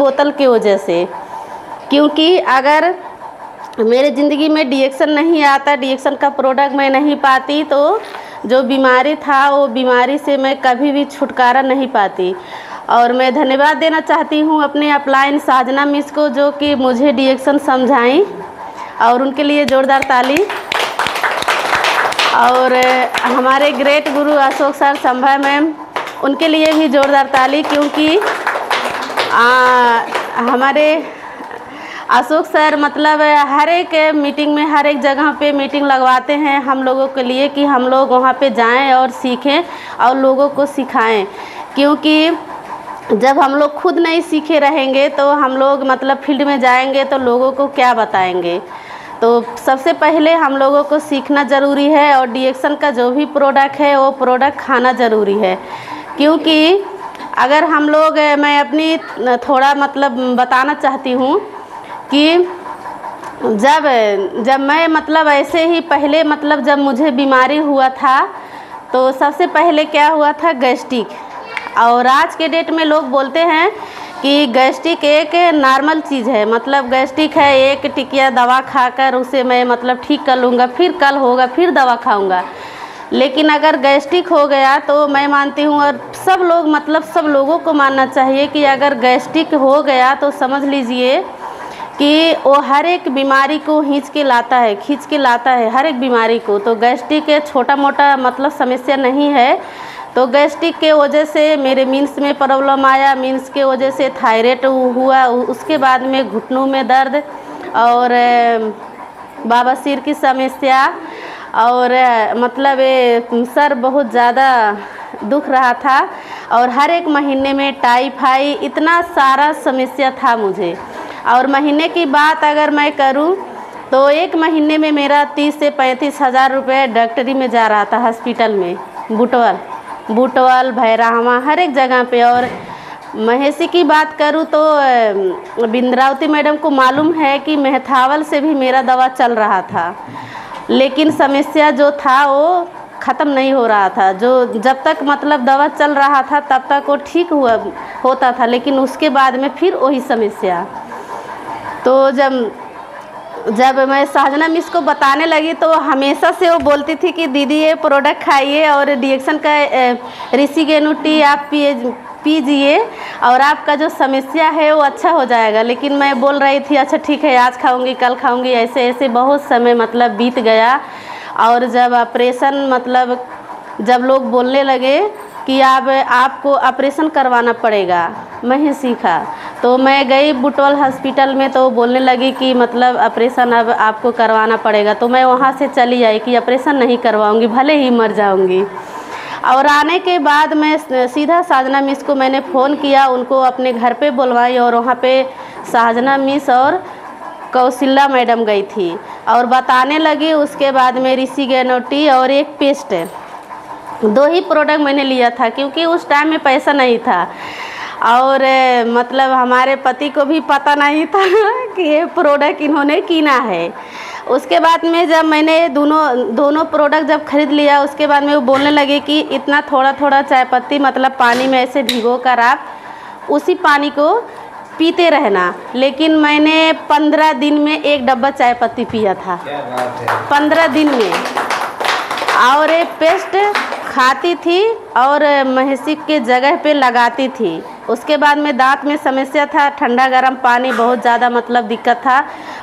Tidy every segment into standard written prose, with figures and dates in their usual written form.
बोतल की वजह से, क्योंकि अगर मेरे ज़िंदगी में डिएक्शन नहीं आता, डिएक्शन का प्रोडक्ट मैं नहीं पाती, तो जो बीमारी था वो बीमारी से मैं कभी भी छुटकारा नहीं पाती। और मैं धन्यवाद देना चाहती हूँ अपने अपलाइन साजना मिस को, जो कि मुझे डिएक्शन समझाई, और उनके लिए जोरदार ताली। और हमारे ग्रेट गुरु अशोक सर, संभा मैम, उनके लिए भी जोरदार ताली, क्योंकि हमारे अशोक सर मतलब हर एक मीटिंग में, हर एक जगह पे मीटिंग लगवाते हैं हम लोगों के लिए कि हम लोग वहाँ पे जाएं और सीखें और लोगों को सिखाएं। क्योंकि जब हम लोग खुद नहीं सीखे रहेंगे तो हम लोग मतलब फील्ड में जाएंगे तो लोगों को क्या बताएंगे। तो सबसे पहले हम लोगों को सीखना ज़रूरी है, और डिएक्शन का जो भी प्रोडक्ट है वो प्रोडक्ट खाना ज़रूरी है। क्योंकि अगर हम लोग, मैं अपनी थोड़ा मतलब बताना चाहती हूँ कि जब मैं मतलब ऐसे ही पहले मतलब जब मुझे बीमारी हुआ था तो सबसे पहले क्या हुआ था, गैस्ट्रिक। और आज के डेट में लोग बोलते हैं कि गैस्ट्रिक एक नॉर्मल चीज़ है, मतलब गैस्ट्रिक है, एक टिकिया दवा खाकर उसे मैं मतलब ठीक कर लूँगा, फिर कल होगा, फिर दवा खाऊँगा। लेकिन अगर गैस्ट्रिक हो गया तो मैं मानती हूँ, और सब लोग मतलब सब लोगों को मानना चाहिए कि अगर गैस्ट्रिक हो गया तो समझ लीजिए कि वो हर एक बीमारी को खींच के लाता है हर एक बीमारी को। तो गैस्ट्रिक छोटा मोटा मतलब समस्या नहीं है। तो गैस्ट्रिक के वजह से मेरे मीन्स में प्रॉब्लम आया, मीन्स के वजह से थायराइड हुआ, उसके बाद में घुटनों में दर्द और बवासीर की समस्या, और मतलब सर बहुत ज़्यादा दुख रहा था, और हर एक महीने में टाइफाइड, इतना सारा समस्या था मुझे। और महीने की बात अगर मैं करूं तो एक महीने में मेरा 30 से 35 हज़ार रुपये डॉक्टरी में जा रहा था, हॉस्पिटल में, बुटवल भैरावा हर एक जगह पे। और महेशी की बात करूं तो बिंद्रावती मैडम को मालूम है कि मेहथावल से भी मेरा दवा चल रहा था, लेकिन समस्या जो था वो ख़त्म नहीं हो रहा था। जो जब तक मतलब दवा चल रहा था तब तक वो ठीक होता था, लेकिन उसके बाद में फिर वही समस्या। तो जब मैं साजना मिस को बताने लगी तो हमेशा से वो बोलती थी कि दीदी ये प्रोडक्ट खाइए और डिएक्शन का रिसीगेनु टी आप पीजिए और आपका जो समस्या है वो अच्छा हो जाएगा। लेकिन मैं बोल रही थी अच्छा ठीक है, आज खाऊंगी, कल खाऊंगी, ऐसे ऐसे बहुत समय मतलब बीत गया। और जब ऑपरेशन मतलब जब लोग बोलने लगे कि आपको ऑपरेशन करवाना पड़ेगा, मैं ही सीखा। तो मैं गई बुटवल हॉस्पिटल में, तो बोलने लगी कि मतलब ऑपरेशन अब आपको करवाना पड़ेगा। तो मैं वहाँ से चली आई कि ऑपरेशन नहीं करवाऊँगी, भले ही मर जाऊँगी। और आने के बाद मैं सीधा साजना मिस को मैंने फ़ोन किया, उनको अपने घर पे बुलवाई, और वहाँ पे साजना मिस और कौशल्या मैडम गई थी और बताने लगी। उसके बाद में रिसीगेनु टी और एक पेस्ट, 2 ही प्रोडक्ट मैंने लिया था, क्योंकि उस टाइम में पैसा नहीं था और मतलब हमारे पति को भी पता नहीं था कि ये प्रोडक्ट इन्होंने कीना है। उसके बाद में जब मैंने दोनों प्रोडक्ट जब खरीद लिया, उसके बाद में वो बोलने लगे कि इतना थोड़ा थोड़ा चाय पत्ती मतलब पानी में ऐसे भिगो कर आप उसी पानी को पीते रहना। लेकिन मैंने 15 दिन में 1 डब्बा चाय पत्ती पिया था, 15 दिन में। और ये पेस्ट खाती थी और महेशी के जगह पे लगाती थी। उसके बाद में दांत में समस्या था, ठंडा गर्म पानी बहुत ज़्यादा मतलब दिक्कत था,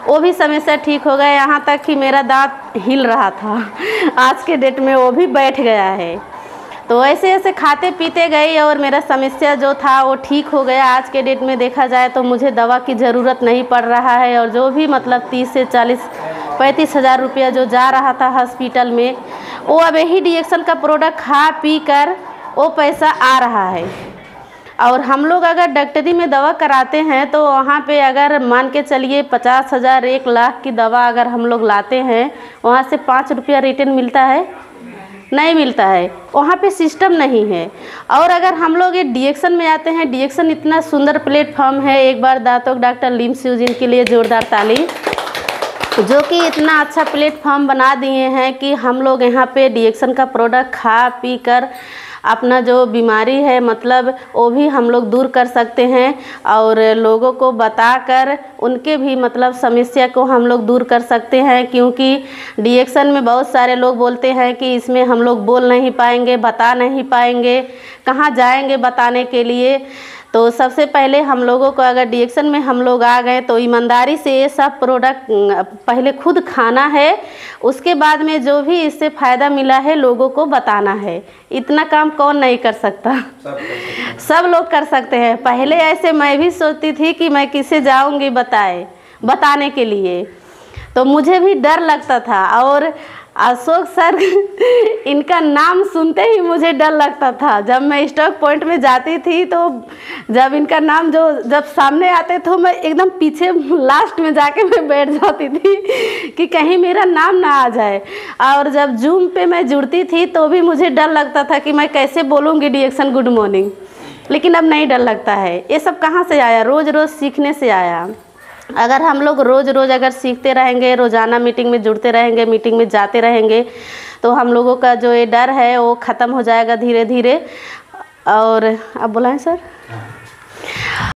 वो भी समस्या ठीक हो गया। यहाँ तक कि मेरा दांत हिल रहा था, आज के डेट में वो भी बैठ गया है। तो ऐसे ऐसे खाते पीते गई और मेरा समस्या जो था वो ठीक हो गया। आज के डेट में देखा जाए तो मुझे दवा की ज़रूरत नहीं पड़ रहा है, और जो भी मतलब 30 से 40-35 हज़ार रुपया जो जा रहा था हॉस्पिटल में, वो अब यही डिएक्शन का प्रोडक्ट खा पी कर वो पैसा आ रहा है। और हम लोग अगर डॉक्टरी में दवा कराते हैं तो वहाँ पे अगर मान के चलिए 50 हज़ार 1 लाख की दवा अगर हम लोग लाते हैं, वहाँ से 5 रुपया रिटर्न मिलता है? नहीं मिलता है, वहाँ पे सिस्टम नहीं है। और अगर हम लोग ये डिएक्शन में आते हैं, डिएक्शन इतना सुंदर प्लेटफॉर्म है। एक बार दातों डॉक्टर लीम सिउजिन के लिए जोरदार ताली, जो कि इतना अच्छा प्लेटफॉर्म बना दिए हैं कि हम लोग यहाँ पे डिएक्शन का प्रोडक्ट खा पी कर अपना जो बीमारी है मतलब वो भी हम लोग दूर कर सकते हैं और लोगों को बताकर उनके भी मतलब समस्या को हम लोग दूर कर सकते हैं। क्योंकि डिएक्शन में बहुत सारे लोग बोलते हैं कि इसमें हम लोग बोल नहीं पाएंगे, बता नहीं पाएंगे, कहाँ जाएंगे बताने के लिए। तो सबसे पहले हम लोगों को अगर डिएक्शन में हम लोग आ गए तो ईमानदारी से ये सब प्रोडक्ट पहले खुद खाना है, उसके बाद में जो भी इससे फ़ायदा मिला है लोगों को बताना है। इतना काम कौन नहीं कर सकता, सब लोग कर सकते हैं। पहले ऐसे मैं भी सोचती थी कि मैं किसे जाऊंगी बताने के लिए, तो मुझे भी डर लगता था। और अशोक सर इनका नाम सुनते ही मुझे डर लगता था। जब मैं स्टॉक पॉइंट में जाती थी तो जब इनका नाम जब सामने आते तो मैं एकदम पीछे लास्ट में जाके मैं बैठ जाती थी कि कहीं मेरा नाम ना आ जाए। और जब जूम पे मैं जुड़ती थी तो भी मुझे डर लगता था कि मैं कैसे बोलूँगी डिएक्शन गुड मॉर्निंग, लेकिन अब नहीं डर लगता है। ये सब कहाँ से आया? रोज़ रोज़ सीखने से आया। अगर हम लोग रोज़ रोज़ अगर सीखते रहेंगे, रोज़ाना मीटिंग में जुड़ते रहेंगे, मीटिंग में जाते रहेंगे, तो हम लोगों का जो ये डर है वो ख़त्म हो जाएगा धीरे धीरे। और अब बुलाएं सर।